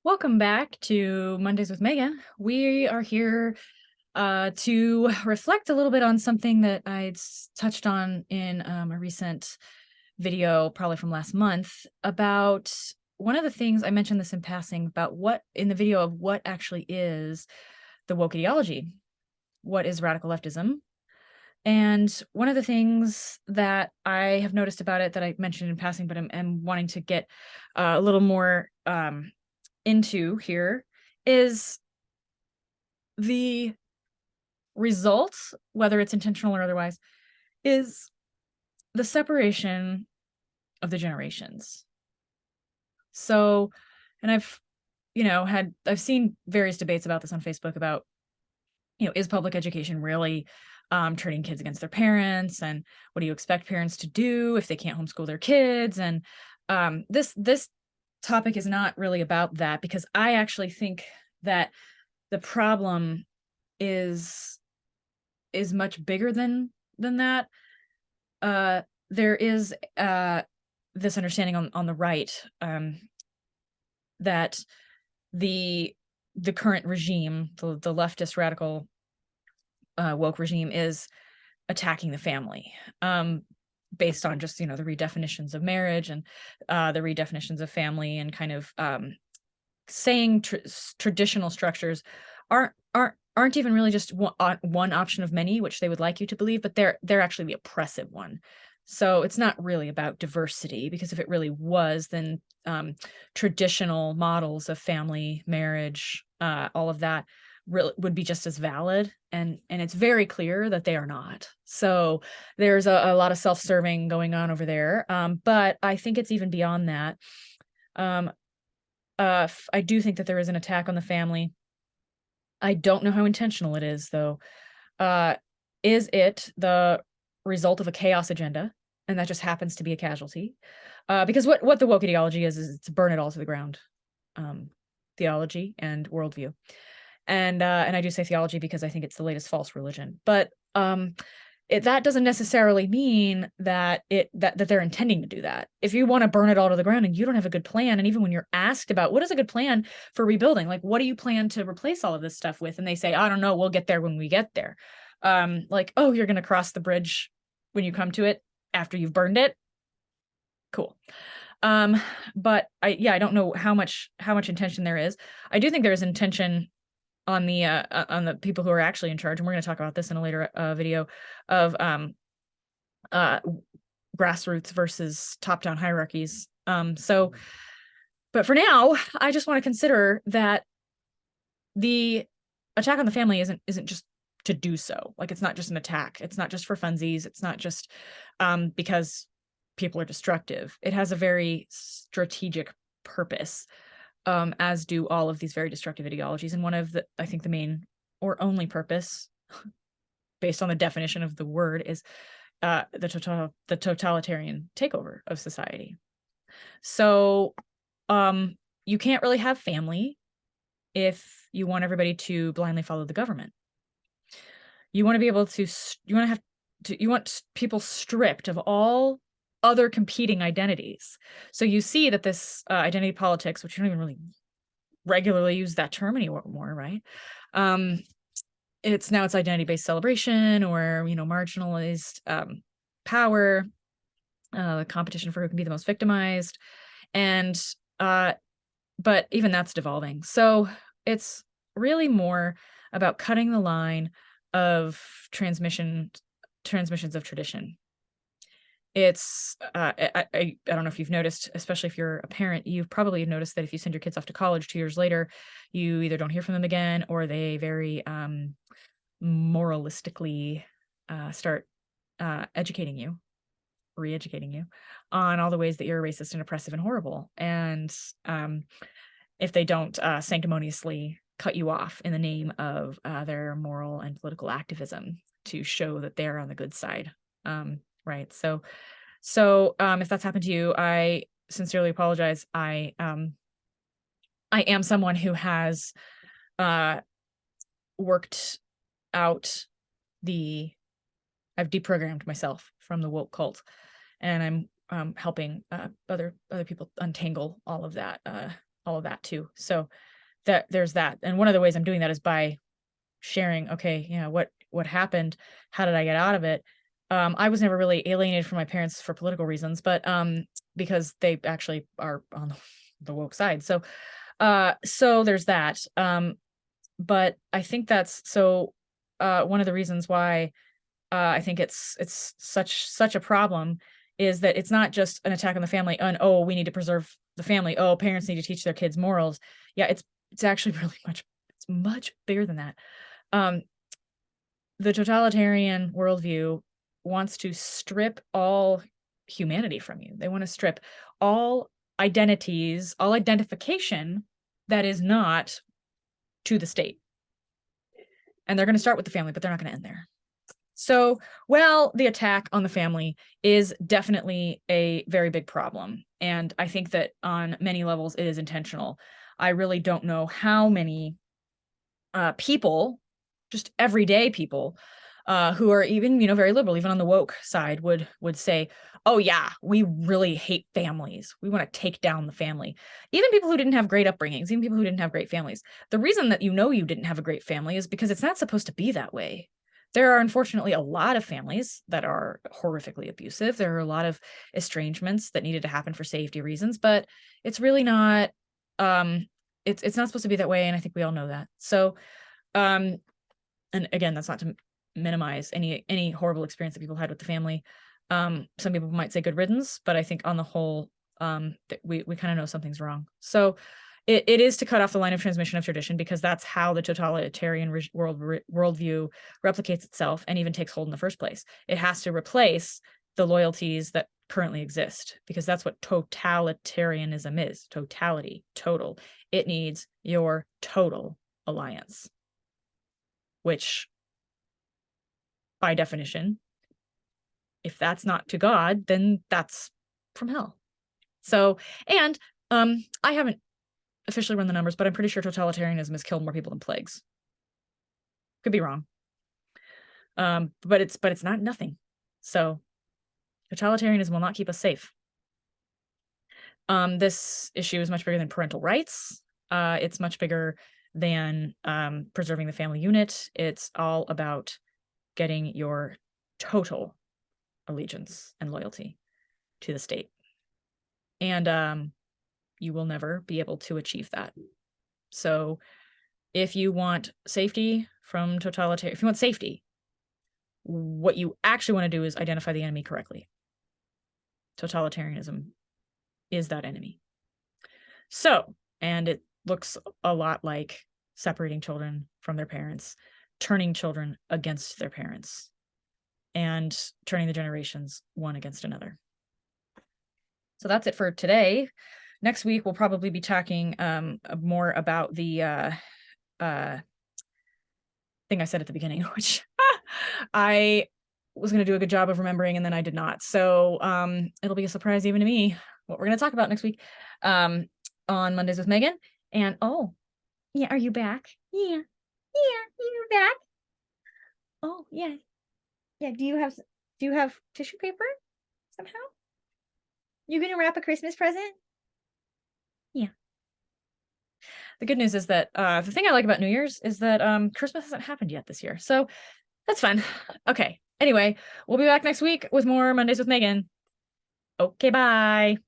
Welcome back to Mondays with Megan. We are here to reflect a little bit on something that touched on in a recent video, probably from last month, about one of the things I mentioned this in passing about what in the video of what actually is the woke ideology, what is radical leftism. And one of the things that I have noticed about it that I mentioned in passing, but am wanting to get a little more into here is the result, whether it's intentional or otherwise, is the separation of the generations. So, and I've seen various debates about this on Facebook about, is public education really turning kids against their parents? And what do you expect parents to do if they can't homeschool their kids? And this topic is not really about that, because I actually think that the problem is much bigger than that. There is this understanding on the right, that the current regime, the leftist radical woke regime, is attacking the family, based on just the redefinitions of marriage and the redefinitions of family, and kind of saying traditional structures aren't even really just one option of many, which they would like you to believe, but they're actually the oppressive one. So it's not really about diversity, because if it really was, then traditional models of family, marriage, all of that really would be just as valid, and it's very clear that they are not. So there's a lot of self-serving going on over there, but I think it's even beyond that. um, I do think that there is an attack on the family. I don't know how intentional it is, though. Uh, is it the result of a chaos agenda, and that just happens to be a casualty? Because what the woke ideology is it's burn it all to the ground, um, theology and worldview. And I do say theology because I think it's the latest false religion. But that doesn't necessarily mean that they're intending to do that. If you want to burn it all to the ground and you don't have a good plan, and even when you're asked about what is a good plan for rebuilding, like what do you plan to replace all of this stuff with, and they say, I don't know, we'll get there when we get there. Like, oh, you're going to cross the bridge when you come to it after you've burned it. Cool. Um, but I don't know how much intention there is. I do think there is intention on the people who are actually in charge, and we're going to talk about this in a later video, of uh, grassroots versus top-down hierarchies. But for now, I just want to consider that the attack on the family isn't just to do so. Like, it's not just an attack. It's not just for funsies. It's not just because people are destructive. It has a very strategic purpose, as do all of these very destructive ideologies. And one of I think the main or only purpose, based on the definition of the word, is the totalitarian takeover of society. So you can't really have family if you want everybody to blindly follow the government. You want to be able to, you want people stripped of all other competing identities. So you see that this identity politics, which you don't even really regularly use that term anymore, right? It's identity-based celebration, or marginalized power, competition for who can be the most victimized, and but even that's devolving. So it's really more about cutting the line of transmissions of tradition. It's I don't know if you've noticed, especially if you're a parent, you've probably noticed that if you send your kids off to college 2 years later, you either don't hear from them again, or they very moralistically start educating you, re-educating you on all the ways that you're racist and oppressive and horrible. And if they don't sanctimoniously cut you off in the name of their moral and political activism to show that they're on the good side. Right. So if that's happened to you, I sincerely apologize. I am someone who has worked out I've deprogrammed myself from the woke cult, and I'm helping other people untangle all of that all of that too. So there's that. And one of the ways I'm doing that is by sharing, okay, what happened? How did I get out of it? I was never really alienated from my parents for political reasons, but because they actually are on the woke side. So there's that. But I think that's so one of the reasons why I think it's such a problem is that it's not just an attack on the family and, oh, we need to preserve the family. Oh, parents need to teach their kids morals. Yeah, it's actually really it's much bigger than that. Um, the totalitarian worldview wants to strip all humanity from you. They want to strip all identities, all identification that is not to the state. And they're going to start with the family, but they're not going to end there. So, well, the attack on the family is definitely a very big problem. And I think that on many levels, it is intentional. I really don't know how many people, just everyday people, who are even, very liberal, even on the woke side, would say, "Oh yeah, we really hate families. We want to take down the family." Even people who didn't have great upbringings, even people who didn't have great families. The reason that you didn't have a great family is because it's not supposed to be that way. There are unfortunately a lot of families that are horrifically abusive. There are a lot of estrangements that needed to happen for safety reasons, but it's really not. It's not supposed to be that way, and I think we all know that. So, and again, that's not to minimize any horrible experience that people had with the family. Some people might say good riddance, but I think on the whole, we kind of know something's wrong. So it is to cut off the line of transmission of tradition, because that's how the totalitarian worldview replicates itself and even takes hold in the first place. It has to replace the loyalties that currently exist, because that's what totalitarianism is. Totality, total. It needs your total alliance, which by definition, if that's not to God, then that's from hell. So, and I haven't officially run the numbers, but I'm pretty sure totalitarianism has killed more people than plagues. Could be wrong. But it's not nothing. So totalitarianism will not keep us safe. This issue is much bigger than parental rights. It's much bigger than preserving the family unit. It's all about getting your total allegiance and loyalty to the state. And you will never be able to achieve that. So if you want safety from totalitarian, if you want safety, what you actually want to do is identify the enemy correctly. Totalitarianism is that enemy. So, and it looks a lot like separating children from their parents, turning children against their parents, and turning the generations one against another. So that's it for today. Next week, we'll probably be talking more about the thing I said at the beginning, which I was going to do a good job of remembering, and then I did not. So it'll be a surprise even to me what we're going to talk about next week on Mondays with Megan. And oh, yeah, are you back? Yeah, you're back. Oh, yeah. Yeah, do you have tissue paper somehow? You gonna wrap a Christmas present? Yeah. The good news is that the thing I like about New Year's is that Christmas hasn't happened yet this year. So that's fun. Okay. Anyway, we'll be back next week with more Mondays with Megan. Okay, bye.